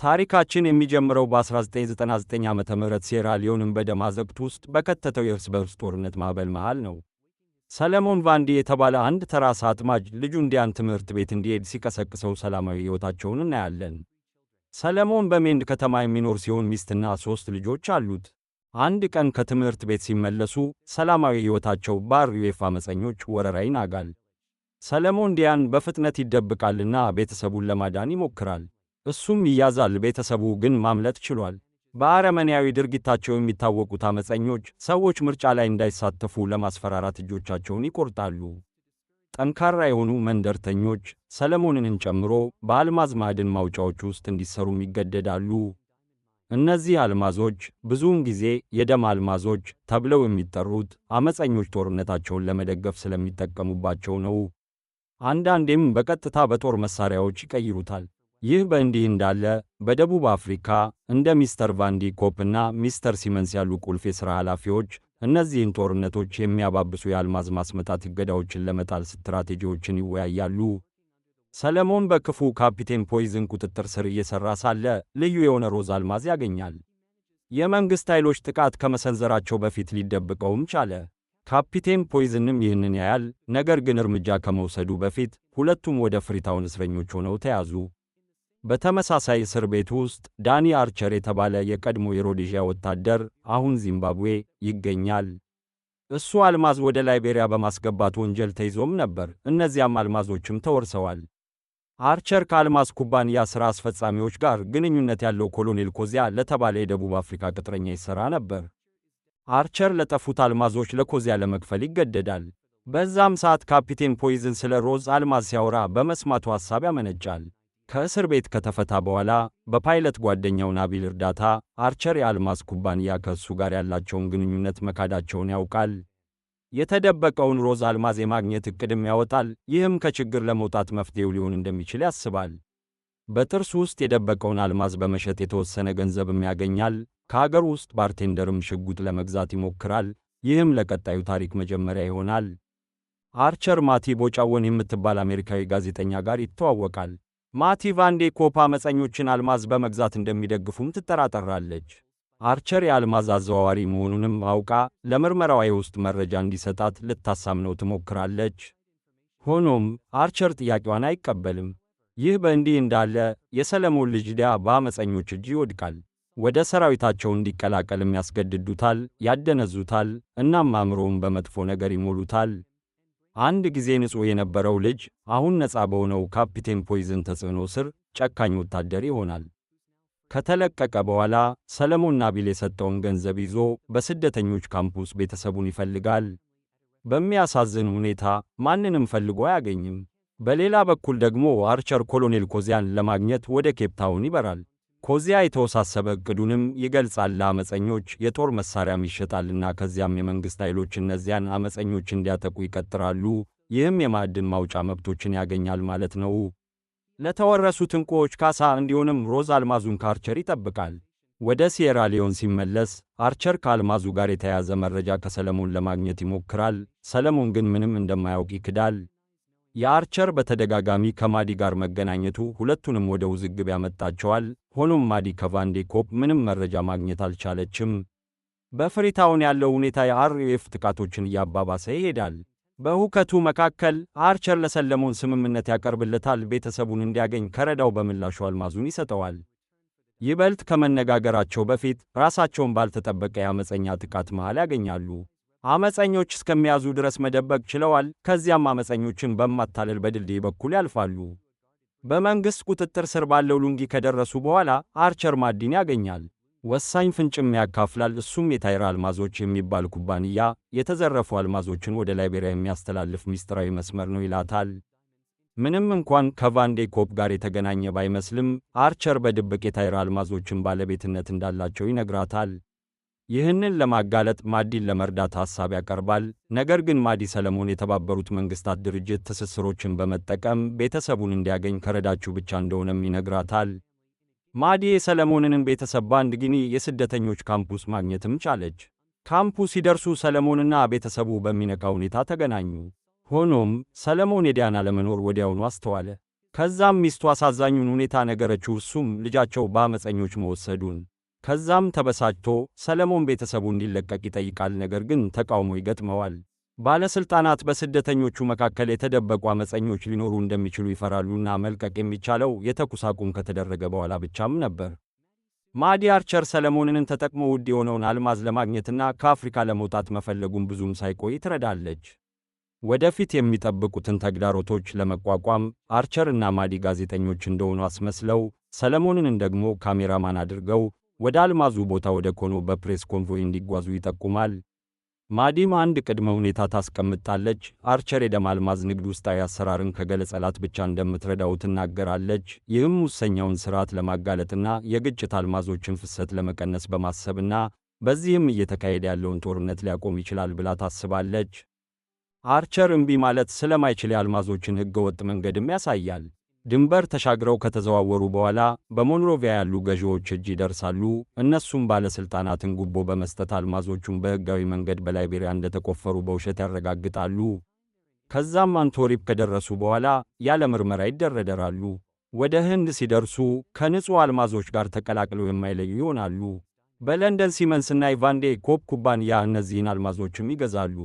ታሪካችን የሚጀምረው በ1999 ዓመተ ምህረት ሴራ ሊዮንን በደም አዘቅት ውስጥ በከተተው የእርስ በርስ ጦርነት ማዕበል መሃል ነው። ሰለሞን ቫንዲ የተባለ አንድ ተራ ዓሣ አጥማጅ ልጁ እንዲያን ትምህርት ቤት እንዲሄድ ሲቀሰቅሰው ሰላማዊ ሕይወታቸውን እናያለን። ሰለሞን በሜንድ ከተማ የሚኖር ሲሆን ሚስትና 3 ልጆች አሉት። አንድ ቀን ከትምህርት ቤት ሲመለሱ ሰላማዊ ሕይወታቸው በአርዩኤፍ ዓመፀኞች ወረራ ይናጋል። ሰለሞን ዲያን በፍጥነት ይደብቃልና ቤተሰቡን ለማዳን ይሞክራል። እሱም ይያዛል፣ ቤተሰቡ ግን ማምለጥ ችሏል። በአረመኔያዊ ድርጊታቸው የሚታወቁት ዓመፀኞች ሰዎች ምርጫ ላይ እንዳይሳተፉ ለማስፈራራት እጆቻቸውን ይቆርጣሉ። ጠንካራ የሆኑ መንደርተኞች ሰለሞንን ጨምሮ በአልማዝ ማዕድን ማውጫዎች ውስጥ እንዲሰሩም ይገደዳሉ። እነዚህ አልማዞች ብዙውን ጊዜ የደም አልማዞች ተብለው የሚጠሩት ዓመፀኞች ጦርነታቸውን ለመደገፍ ስለሚጠቀሙባቸው ነው። አንዳንዴም በቀጥታ በጦር መሳሪያዎች ይቀይሩታል። ይህ በእንዲህ እንዳለ በደቡብ አፍሪካ እንደ ሚስተር ቫንዲ ኮፕ እና ሚስተር ሲመንስ ያሉ ቁልፍ የሥራ ኃላፊዎች እነዚህን ጦርነቶች የሚያባብሱ የአልማዝ ማስመጣት እገዳዎችን ለመጣል ስትራቴጂዎችን ይወያያሉ። ሰለሞን በክፉ ካፒቴን ፖይዝን ቁጥጥር ስር እየሠራ ሳለ ልዩ የሆነ ሮዝ አልማዝ ያገኛል። የመንግሥት ኃይሎች ጥቃት ከመሰንዘራቸው በፊት ሊደብቀውም ቻለ። ካፒቴን ፖይዝንም ይህንን ያያል። ነገር ግን እርምጃ ከመውሰዱ በፊት ሁለቱም ወደ ፍሪታውን እስረኞች ሆነው ተያዙ። በተመሳሳይ እስር ቤት ውስጥ ዳኒ አርቸር የተባለ የቀድሞ የሮዴዥያ ወታደር አሁን ዚምባብዌ ይገኛል። እሱ አልማዝ ወደ ላይቤሪያ በማስገባት ወንጀል ተይዞም ነበር። እነዚያም አልማዞችም ተወርሰዋል። አርቸር ከአልማዝ ኩባንያ ሥራ አስፈጻሚዎች ጋር ግንኙነት ያለው ኮሎኔል ኮዚያ ለተባለ የደቡብ አፍሪካ ቅጥረኛ ይሠራ ነበር። አርቸር ለጠፉት አልማዞች ለኮዚያ ለመክፈል ይገደዳል። በዛም ሰዓት ካፒቴን ፖይዝን ስለ ሮዝ አልማዝ ሲያወራ በመስማቱ ሐሳብ ያመነጫል። ከእስር ቤት ከተፈታ በኋላ በፓይለት ጓደኛው ናቢል እርዳታ አርቸር የአልማዝ ኩባንያ ከእሱ ጋር ያላቸውን ግንኙነት መካዳቸውን ያውቃል። የተደበቀውን ሮዝ አልማዝ የማግኘት ዕቅድም ያወጣል። ይህም ከችግር ለመውጣት መፍትሄው ሊሆን እንደሚችል ያስባል። በጥርሱ ውስጥ የደበቀውን አልማዝ በመሸጥ የተወሰነ ገንዘብም ያገኛል። ከአገር ውስጥ ባርቴንደርም ሽጉጥ ለመግዛት ይሞክራል። ይህም ለቀጣዩ ታሪክ መጀመሪያ ይሆናል። አርቸር ማቲ ቦጫወን የምትባል አሜሪካዊ ጋዜጠኛ ጋር ይተዋወቃል። ማቲ ቫንዴ ኮፕ ዓመፀኞችን አልማዝ በመግዛት እንደሚደግፉም ትጠራጠራለች። አርቸር የአልማዝ አዘዋዋሪ መሆኑንም አውቃ ለምርመራዋ የውስጥ መረጃ እንዲሰጣት ልታሳምነው ትሞክራለች። ሆኖም አርቸር ጥያቄዋን አይቀበልም። ይህ በእንዲህ እንዳለ የሰለሞን ልጅ ዲያ በዓመፀኞች እጅ ይወድቃል። ወደ ሰራዊታቸው እንዲቀላቀልም ያስገድዱታል፣ ያደነዙታል፣ እናም አእምሮውን በመጥፎ ነገር ይሞሉታል። አንድ ጊዜ ንጹሕ የነበረው ልጅ አሁን ነፃ በሆነው ካፒቴን ፖይዝን ተጽዕኖ ስር ጨካኝ ወታደር ይሆናል። ከተለቀቀ በኋላ ሰለሞን ናቢል የሰጠውን ገንዘብ ይዞ በስደተኞች ካምፕስ ቤተሰቡን ይፈልጋል። በሚያሳዝን ሁኔታ ማንንም ፈልጎ አያገኝም። በሌላ በኩል ደግሞ አርቸር ኮሎኔል ኮዚያን ለማግኘት ወደ ኬፕታውን ይበራል። ኮዚያ የተወሳሰበ ዕቅዱንም ይገልጻል። ለዓመፀኞች የጦር መሳሪያም ይሸጣልና ከዚያም የመንግሥት ኃይሎች እነዚያን ዓመፀኞች እንዲያጠቁ ይቀጥራሉ። ይህም የማዕድን ማውጫ መብቶችን ያገኛል ማለት ነው። ለተወረሱት ዕንቁዎች ካሳ እንዲሆንም ሮዝ አልማዙን ከአርቸር ይጠብቃል። ወደ ሲየራ ሊዮን ሲመለስ አርቸር ከአልማዙ ጋር የተያያዘ መረጃ ከሰለሞን ለማግኘት ይሞክራል። ሰለሞን ግን ምንም እንደማያውቅ ይክዳል። የአርቸር በተደጋጋሚ ከማዲ ጋር መገናኘቱ ሁለቱንም ወደ ውዝግብ ያመጣቸዋል። ሆኖም ማዲ ከቫንዴ ኮፕ ምንም መረጃ ማግኘት አልቻለችም። በፍሪታውን ያለው ሁኔታ የአርዩኤፍ ጥቃቶችን እያባባሰ ይሄዳል። በሁከቱ መካከል አርቸር ለሰለሞን ስምምነት ያቀርብለታል። ቤተሰቡን እንዲያገኝ ከረዳው በምላሹ አልማዙን ይሰጠዋል። ይበልጥ ከመነጋገራቸው በፊት ራሳቸውን ባልተጠበቀ የዓመፀኛ ጥቃት መሃል ያገኛሉ። ዓመፀኞች እስከሚያዙ ድረስ መደበቅ ችለዋል። ከዚያም ዓመፀኞችን በማታለል በድልድይ በኩል ያልፋሉ። በመንግሥት ቁጥጥር ስር ባለው ሉንጊ ከደረሱ በኋላ አርቸር ማዲን ያገኛል። ወሳኝ ፍንጭም ያካፍላል። እሱም የታይራ አልማዞች የሚባል ኩባንያ የተዘረፉ አልማዞችን ወደ ላይቤሪያ የሚያስተላልፍ ሚስጥራዊ መስመር ነው ይላታል። ምንም እንኳን ከቫንዴ ኮፕ ጋር የተገናኘ ባይመስልም አርቸር በድብቅ የታይራ አልማዞችን ባለቤትነት እንዳላቸው ይነግራታል። ይህንን ለማጋለጥ ማዲን ለመርዳት ሐሳብ ያቀርባል። ነገር ግን ማዲ ሰለሞን የተባበሩት መንግሥታት ድርጅት ትስስሮችን በመጠቀም ቤተሰቡን እንዲያገኝ ከረዳችሁ ብቻ እንደሆነም ይነግራታል። ማዲ የሰለሞንን ቤተሰብ በአንድ ጊኒ የስደተኞች ካምፑስ ማግኘትም ቻለች። ካምፑስ ሲደርሱ ሰለሞንና ቤተሰቡ በሚነካ ሁኔታ ተገናኙ። ሆኖም ሰለሞን የዲያን አለመኖር ወዲያውኑ አስተዋለ። ከዛም ሚስቱ አሳዛኙን ሁኔታ ነገረችው፣ እሱም ልጃቸው በአመፀኞች መወሰዱን። ከዛም ተበሳጭቶ ሰለሞን ቤተሰቡ እንዲለቀቅ ይጠይቃል። ነገር ግን ተቃውሞ ይገጥመዋል። ባለሥልጣናት በስደተኞቹ መካከል የተደበቁ አመፀኞች ሊኖሩ እንደሚችሉ ይፈራሉና መልቀቅ የሚቻለው የተኩስ አቁም ከተደረገ በኋላ ብቻም ነበር። ማዲ አርቸር ሰለሞንን ተጠቅሞ ውድ የሆነውን አልማዝ ለማግኘትና ከአፍሪካ ለመውጣት መፈለጉን ብዙም ሳይቆይ ትረዳለች። ወደፊት የሚጠብቁትን ተግዳሮቶች ለመቋቋም አርቸር እና ማዲ ጋዜጠኞች እንደሆኑ አስመስለው ሰለሞንን ደግሞ ካሜራማን አድርገው ወደ አልማዙ ቦታ ወደ ኮኖ በፕሬስ ኮንቮይ እንዲጓዙ ይጠቁማል። ማዲም አንድ ቅድመ ሁኔታ ታስቀምጣለች። አርቸር የደም አልማዝ ንግድ ውስጣዊ አሰራርን ከገለጸላት ብቻ እንደምትረዳው ትናገራለች። ይህም ሙሰኛውን ሥርዓት ለማጋለጥና የግጭት አልማዞችን ፍሰት ለመቀነስ በማሰብና በዚህም እየተካሄደ ያለውን ጦርነት ሊያቆም ይችላል ብላ ታስባለች። አርቸር እምቢ ማለት ስለማይችል የአልማዞችን ሕገወጥ መንገድም ያሳያል። ድንበር ተሻግረው ከተዘዋወሩ በኋላ በሞንሮቪያ ያሉ ገዢዎች እጅ ይደርሳሉ። እነሱም ባለሥልጣናትን ጉቦ በመስጠት አልማዞቹን በሕጋዊ መንገድ በላይቤሪያ እንደተቆፈሩ በውሸት ያረጋግጣሉ። ከዛም አንቶሪፕ ከደረሱ በኋላ ያለ ምርመራ ይደረደራሉ። ወደ ህንድ ሲደርሱ ከንጹሕ አልማዞች ጋር ተቀላቅለው የማይለዩ ይሆናሉ። በለንደን ሲመንስና ኢቫንዴ ኮፕ ኩባንያ እነዚህን አልማዞችም ይገዛሉ።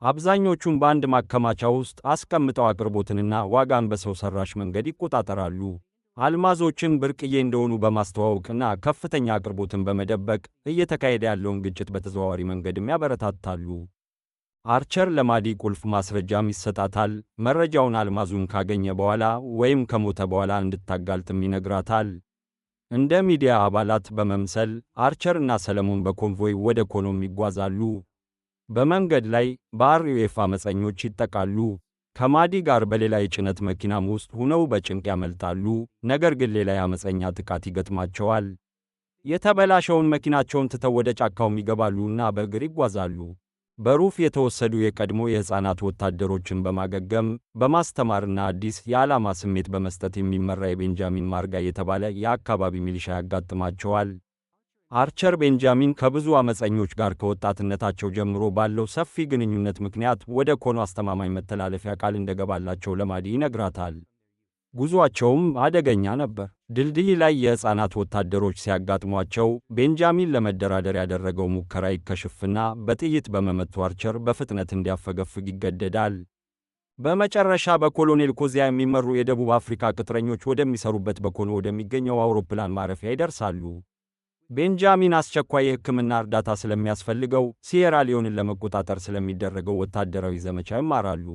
አብዛኞቹም በአንድ ማከማቻ ውስጥ አስቀምጠው አቅርቦትንና ዋጋን በሰው ሰራሽ መንገድ ይቆጣጠራሉ። አልማዞችን ብርቅዬ እንደሆኑ በማስተዋወቅና ከፍተኛ አቅርቦትን በመደበቅ እየተካሄደ ያለውን ግጭት በተዘዋዋሪ መንገድም ያበረታታሉ። አርቸር ለማዲ ቁልፍ ማስረጃም ይሰጣታል። መረጃውን አልማዙን ካገኘ በኋላ ወይም ከሞተ በኋላ እንድታጋልጥም ይነግራታል። እንደ ሚዲያ አባላት በመምሰል አርቸር እና ሰለሞን በኮንቮይ ወደ ኮኖም ይጓዛሉ። በመንገድ ላይ በአርዩኤፍ አመፀኞች ይጠቃሉ። ከማዲ ጋር በሌላ የጭነት መኪናም ውስጥ ሆነው በጭንቅ ያመልጣሉ። ነገር ግን ሌላ የአመፀኛ ጥቃት ይገጥማቸዋል። የተበላሸውን መኪናቸውን ትተው ወደ ጫካውም ይገባሉና በእግር ይጓዛሉ። በሩፍ የተወሰዱ የቀድሞ የሕፃናት ወታደሮችን በማገገም በማስተማርና አዲስ የዓላማ ስሜት በመስጠት የሚመራ የቤንጃሚን ማርጋ የተባለ የአካባቢ ሚሊሻ ያጋጥማቸዋል። አርቸር ቤንጃሚን ከብዙ አመፀኞች ጋር ከወጣትነታቸው ጀምሮ ባለው ሰፊ ግንኙነት ምክንያት ወደ ኮኖ አስተማማኝ መተላለፊያ ቃል እንደገባላቸው ለማዲ ይነግራታል። ጉዞአቸውም አደገኛ ነበር። ድልድይ ላይ የሕፃናት ወታደሮች ሲያጋጥሟቸው ቤንጃሚን ለመደራደር ያደረገው ሙከራ ይከሽፍና በጥይት በመመቱ አርቸር በፍጥነት እንዲያፈገፍግ ይገደዳል። በመጨረሻ በኮሎኔል ኮዚያ የሚመሩ የደቡብ አፍሪካ ቅጥረኞች ወደሚሰሩበት በኮኖ ወደሚገኘው አውሮፕላን ማረፊያ ይደርሳሉ። ቤንጃሚን አስቸኳይ የሕክምና እርዳታ ስለሚያስፈልገው ሲየራ ሊዮንን ለመቆጣጠር ስለሚደረገው ወታደራዊ ዘመቻ ይማራሉ።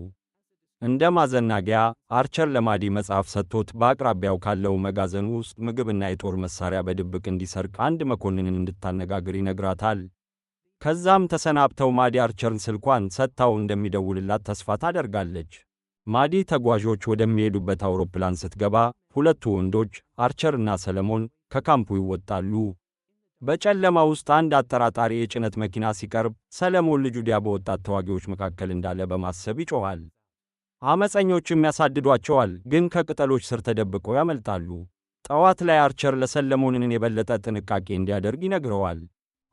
እንደ ማዘናጊያ አርቸር ለማዲ መጽሐፍ ሰጥቶት በአቅራቢያው ካለው መጋዘን ውስጥ ምግብና የጦር መሳሪያ በድብቅ እንዲሰርቅ አንድ መኮንንን እንድታነጋግር ይነግራታል። ከዛም ተሰናብተው ማዲ አርቸርን ስልኳን ሰጥታው እንደሚደውልላት ተስፋ ታደርጋለች። ማዲ ተጓዦች ወደሚሄዱበት አውሮፕላን ስትገባ ሁለቱ ወንዶች አርቸርና ሰለሞን ከካምፑ ይወጣሉ። በጨለማ ውስጥ አንድ አጠራጣሪ የጭነት መኪና ሲቀርብ ሰለሞን ልጁ ዲያ በወጣት ተዋጊዎች መካከል እንዳለ በማሰብ ይጮኻል። አመፀኞችም ያሳድዷቸዋል፣ ግን ከቅጠሎች ስር ተደብቀው ያመልጣሉ። ጠዋት ላይ አርቸር ለሰለሞንን የበለጠ ጥንቃቄ እንዲያደርግ ይነግረዋል።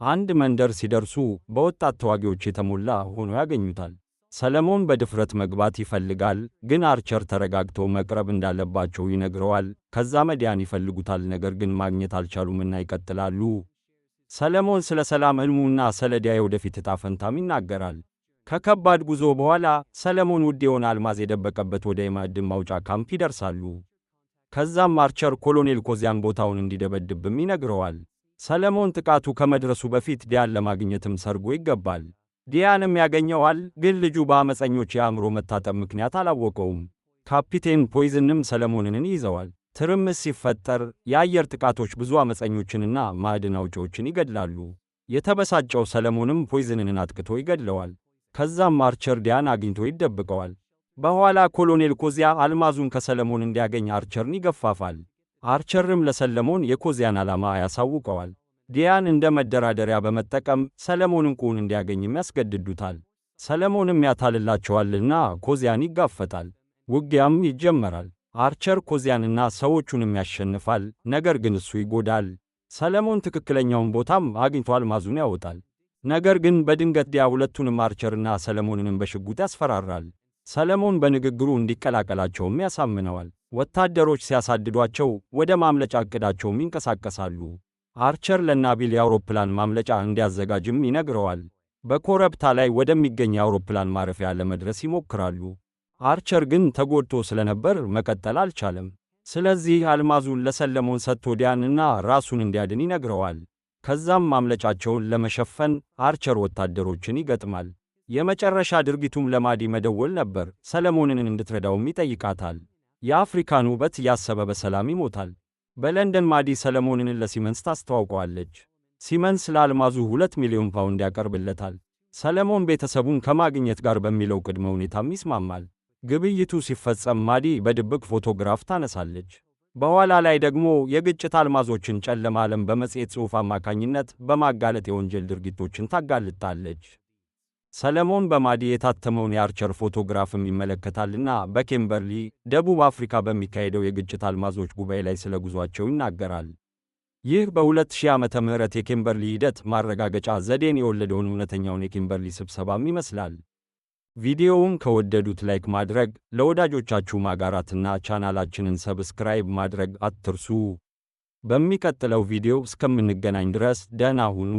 አንድ መንደር ሲደርሱ በወጣት ተዋጊዎች የተሞላ ሆኖ ያገኙታል። ሰለሞን በድፍረት መግባት ይፈልጋል፣ ግን አርቸር ተረጋግተው መቅረብ እንዳለባቸው ይነግረዋል። ከዛ መዲያን ይፈልጉታል፣ ነገር ግን ማግኘት አልቻሉምና ይቀጥላሉ። ሰለሞን ስለ ሰላም ሕልሙና ስለ ዲያ የወደፊት ዕጣ ፈንታም ይናገራል። ከከባድ ጉዞ በኋላ ሰለሞን ውድ የሆነ አልማዝ የደበቀበት ወደ የማዕድን ማውጫ ካምፕ ይደርሳሉ። ከዛም አርቸር ኮሎኔል ኮዚያን ቦታውን እንዲደበድብም ይነግረዋል። ሰለሞን ጥቃቱ ከመድረሱ በፊት ዲያን ለማግኘትም ሰርጎ ይገባል። ዲያንም ያገኘዋል፣ ግን ልጁ በአመፀኞች የአእምሮ መታጠብ ምክንያት አላወቀውም። ካፒቴን ፖይዝንም ሰለሞንን ይዘዋል። ትርምስ ሲፈጠር የአየር ጥቃቶች ብዙ አመፀኞችንና ማዕድን አውጪዎችን ይገድላሉ። የተበሳጨው ሰለሞንም ፖይዝንን አጥቅቶ ይገድለዋል። ከዛም አርቸር ዲያን አግኝቶ ይደብቀዋል። በኋላ ኮሎኔል ኮዚያ አልማዙን ከሰለሞን እንዲያገኝ አርቸርን ይገፋፋል። አርቸርም ለሰለሞን የኮዚያን ዓላማ ያሳውቀዋል። ዲያን እንደ መደራደሪያ በመጠቀም ሰለሞን ዕንቁን እንዲያገኝም ያስገድዱታል። ሰለሞንም ያታልላቸዋልና ኮዚያን ይጋፈጣል። ውጊያም ይጀመራል። አርቸር ኮዚያንና ሰዎቹንም ያሸንፋል፣ ነገር ግን እሱ ይጎዳል። ሰለሞን ትክክለኛውን ቦታም አግኝቶ አልማዙን ያወጣል። ነገር ግን በድንገት ዲያ ሁለቱንም አርቸርና ሰለሞንንም በሽጉጥ ያስፈራራል። ሰለሞን በንግግሩ እንዲቀላቀላቸውም ያሳምነዋል። ወታደሮች ሲያሳድዷቸው ወደ ማምለጫ ዕቅዳቸውም ይንቀሳቀሳሉ። አርቸር ለናቢል የአውሮፕላን ማምለጫ እንዲያዘጋጅም ይነግረዋል። በኮረብታ ላይ ወደሚገኝ የአውሮፕላን ማረፊያ ለመድረስ ይሞክራሉ። አርቸር ግን ተጎድቶ ስለነበር መቀጠል አልቻለም። ስለዚህ አልማዙን ለሰለሞን ሰጥቶ ዲያንና ራሱን እንዲያድን ይነግረዋል። ከዛም ማምለጫቸውን ለመሸፈን አርቸር ወታደሮችን ይገጥማል። የመጨረሻ ድርጊቱም ለማዲ መደወል ነበር። ሰለሞንን እንድትረዳውም ይጠይቃታል። የአፍሪካን ውበት እያሰበ በሰላም ይሞታል። በለንደን ማዲ ሰለሞንን ለሲመንስ ታስተዋውቀዋለች። ሲመንስ ለአልማዙ 2 ሚሊዮን ፓውንድ ያቀርብለታል። ሰለሞን ቤተሰቡን ከማግኘት ጋር በሚለው ቅድመ ሁኔታም ይስማማል። ግብይቱ ሲፈጸም ማዲ በድብቅ ፎቶግራፍ ታነሳለች። በኋላ ላይ ደግሞ የግጭት አልማዞችን ጨለማ ዓለም በመጽሔት ጽሑፍ አማካኝነት በማጋለጥ የወንጀል ድርጊቶችን ታጋልጣለች። ሰለሞን በማዲ የታተመውን የአርቸር ፎቶግራፍም ይመለከታልና በኬምበርሊ ደቡብ አፍሪካ በሚካሄደው የግጭት አልማዞች ጉባኤ ላይ ስለ ጉዟቸው ይናገራል። ይህ በ2000 ዓመተ ምህረት የኬምበርሊ ሂደት ማረጋገጫ ዘዴን የወለደውን እውነተኛውን የኬምበርሊ ስብሰባም ይመስላል። ቪዲዮውን ከወደዱት ላይክ ማድረግ፣ ለወዳጆቻችሁ ማጋራትና ቻናላችንን ሰብስክራይብ ማድረግ አትርሱ። በሚቀጥለው ቪዲዮ እስከምንገናኝ ድረስ ደህና ሁኑ።